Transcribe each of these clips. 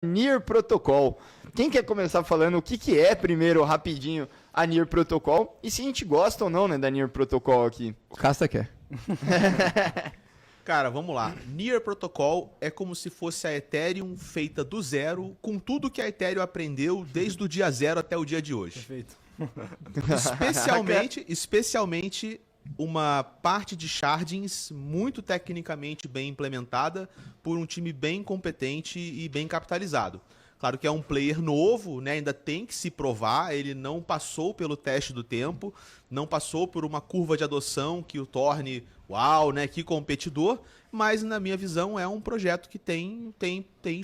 Near Protocol. Quem quer começar falando o que é, primeiro, rapidinho, a Near Protocol? E se a gente gosta ou não, né, da Near Protocol aqui? O Casta quer. Cara, vamos lá. Near Protocol é como se fosse a Ethereum feita do zero, com tudo que a Ethereum aprendeu desde o dia zero até o dia de hoje. Perfeito. Especialmente uma parte de shardings muito tecnicamente bem implementada por um time bem competente e bem capitalizado. Claro que é um player novo, né? Ainda tem que se provar, ele não passou pelo teste do tempo, não passou por uma curva de adoção que o torne, uau, né? Que competidor, mas na minha visão é um projeto que tem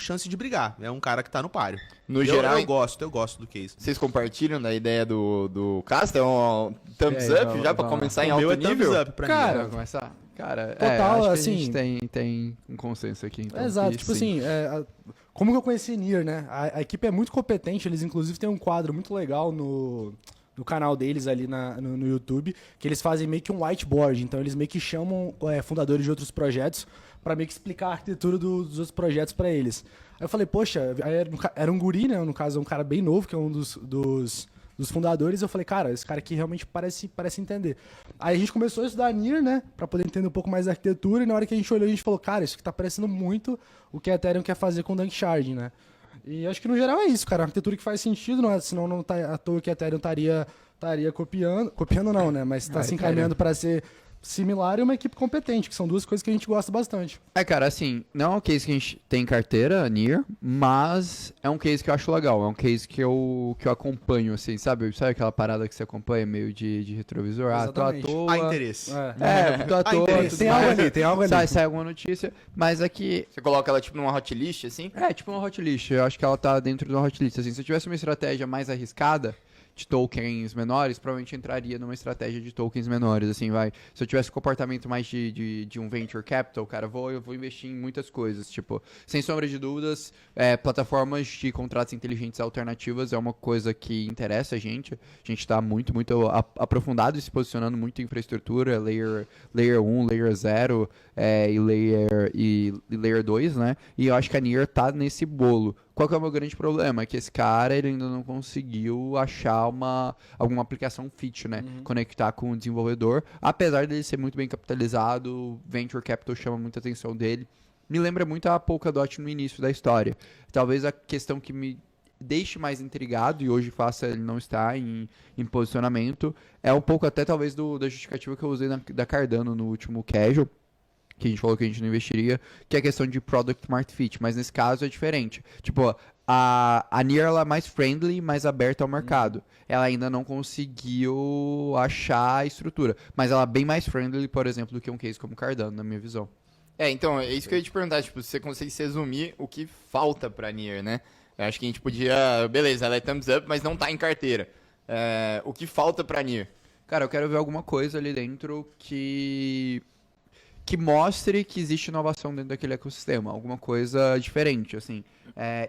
chance de brigar, é um cara que tá no páreo. No geral, eu gosto do case. Vocês compartilham da ideia do Casta? É um thumbs up vamos, já pra vamos. começar em O alto meu é nível? thumbs up pra Cara, mim. Vai começar? Cara, Total, acho assim- que a gente tem um consenso aqui. Então, Exato, que tipo sim. assim, como que eu conheci Nier, né? A equipe é muito competente, eles inclusive têm um quadro muito legal no canal deles ali no YouTube, que eles fazem meio que um whiteboard, então eles meio que chamam fundadores de outros projetos para meio que explicar a arquitetura dos outros projetos para eles. Aí eu falei, poxa, aí era um guri, né? No caso, um cara bem novo, que é um dos fundadores. Eu falei, cara, esse cara aqui realmente parece entender. Aí a gente começou a estudar Nier, né? Pra poder entender um pouco mais da arquitetura. E na hora que a gente olhou, a gente falou, cara, isso aqui tá parecendo muito o que a Ethereum quer fazer com o Danksharding, né? E acho que no geral é isso, cara. A arquitetura que faz sentido, não é? Senão não tá à toa que a Ethereum estaria copiando. Copiando não, né? Mas tá se encaminhando para ser similar e uma equipe competente, que são duas coisas que a gente gosta bastante. Cara, assim, não é um case que a gente tem em carteira, Nier, mas é um case que eu acho legal, é um case que eu acompanho, assim, sabe? Sabe aquela parada que você acompanha meio de retrovisor? Ah, tô à Exatamente. toa. Há interesse. Tô à toa. interesse. tudo Tem algo mais. ali, tem algo ali. Sai alguma notícia, mas aqui... Você coloca ela tipo numa hot list, assim? É, tipo uma hot list, eu acho que ela tá dentro de uma hot list, assim, se eu tivesse uma estratégia mais arriscada, de tokens menores, provavelmente entraria numa estratégia de tokens menores, assim, vai. Se eu tivesse comportamento mais de um venture capital, cara, eu vou investir em muitas coisas, tipo, sem sombra de dúvidas, plataformas de contratos inteligentes alternativas é uma coisa que interessa a gente tá muito aprofundado e se posicionando muito em infraestrutura, layer 1, layer 0, e layer 2, né, e eu acho que a Near tá nesse bolo. Qual que é o meu grande problema? É que esse cara ele ainda não conseguiu achar alguma aplicação fit, né? Conectar com o desenvolvedor. Apesar dele ser muito bem capitalizado, Venture Capital chama muita atenção dele. Me lembra muito a Polkadot no início da história. Talvez a questão que me deixe mais intrigado e hoje faça ele não estar em posicionamento é um pouco até talvez da justificativa que eu usei da Cardano no último Casual, que a gente falou que a gente não investiria, que é a questão de Product Market Fit, mas nesse caso é diferente. Tipo, a Near ela é mais friendly, mais aberta ao mercado. Ela ainda não conseguiu achar a estrutura, mas ela é bem mais friendly, por exemplo, do que um case como Cardano, na minha visão. Então, é isso que eu ia te perguntar, tipo, se você consegue resumir o que falta pra Near, né? Eu acho que a gente podia, beleza, ela é thumbs up, mas não tá em carteira. O que falta pra Near? Cara, eu quero ver alguma coisa ali dentro que mostre que existe inovação dentro daquele ecossistema, alguma coisa diferente, assim.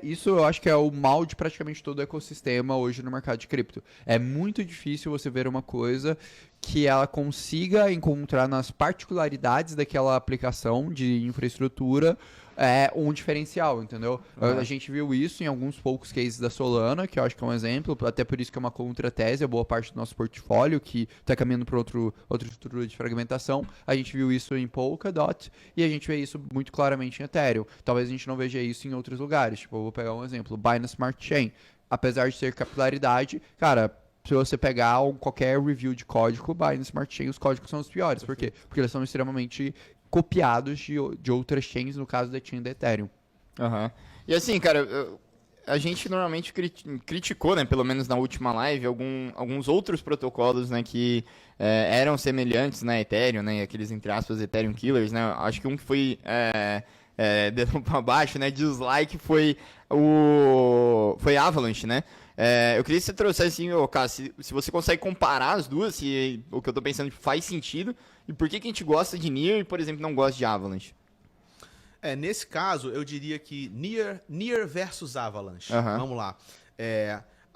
Isso eu acho que é o mal de praticamente todo o ecossistema hoje no mercado de cripto. É muito difícil você ver uma coisa que ela consiga encontrar nas particularidades daquela aplicação de infraestrutura um diferencial, entendeu? A gente viu isso em alguns poucos cases da Solana, que eu acho que é um exemplo, até por isso que é uma contratese, a boa parte do nosso portfólio, que está caminhando para outra estrutura de fragmentação. A gente viu isso em Polkadot e a gente vê isso muito claramente em Ethereum. Talvez a gente não veja isso em outros lugares. Tipo, eu vou pegar um exemplo, Binance Smart Chain. Apesar de ter capilaridade, cara, se você pegar qualquer review de código, Binance Smart Chain, os códigos são os piores. Por quê? Porque eles são extremamente copiados de outras chains, no caso da chain da Ethereum. E assim, cara, a gente normalmente criticou, né, pelo menos na última live, alguns outros protocolos, né, que eram semelhantes na Ethereum, né, aqueles, entre aspas, Ethereum Killers, né, acho que um que foi dedo pra baixo, né, dislike foi Avalanche, né. Eu queria que você trouxesse, assim, Cássio, se você consegue comparar as duas, se o que eu tô pensando faz sentido, e por que a gente gosta de Near e, por exemplo, não gosta de Avalanche? Nesse caso, eu diria que Near versus Avalanche. Vamos lá.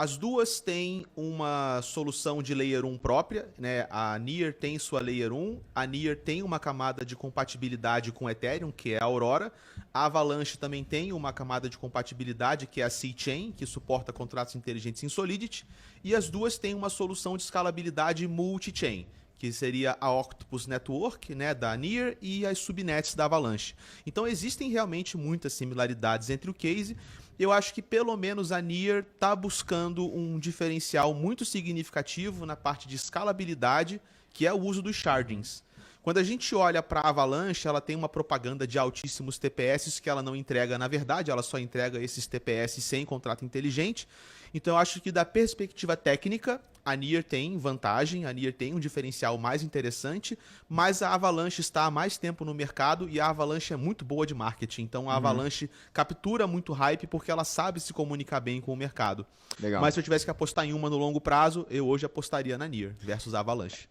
As duas têm uma solução de Layer 1 própria, né? A Near tem sua Layer 1, a Near tem uma camada de compatibilidade com Ethereum, que é a Aurora. A Avalanche também tem uma camada de compatibilidade, que é a C-Chain, que suporta contratos inteligentes em Solidity. E as duas têm uma solução de escalabilidade multi-chain, que seria a Octopus Network, né, da Near, e as subnets da Avalanche. Então existem realmente muitas similaridades entre o case. Eu acho que pelo menos a Near está buscando um diferencial muito significativo na parte de escalabilidade, que é o uso dos shardings. Quando a gente olha para a Avalanche, ela tem uma propaganda de altíssimos TPS que ela não entrega, na verdade, ela só entrega esses TPS sem contrato inteligente. Então eu acho que da perspectiva técnica, a Near tem vantagem, a Near tem um diferencial mais interessante, mas a Avalanche está há mais tempo no mercado e a Avalanche é muito boa de marketing. Então a Avalanche captura muito hype porque ela sabe se comunicar bem com o mercado. Legal. Mas se eu tivesse que apostar em uma no longo prazo, eu hoje apostaria na Near versus a Avalanche.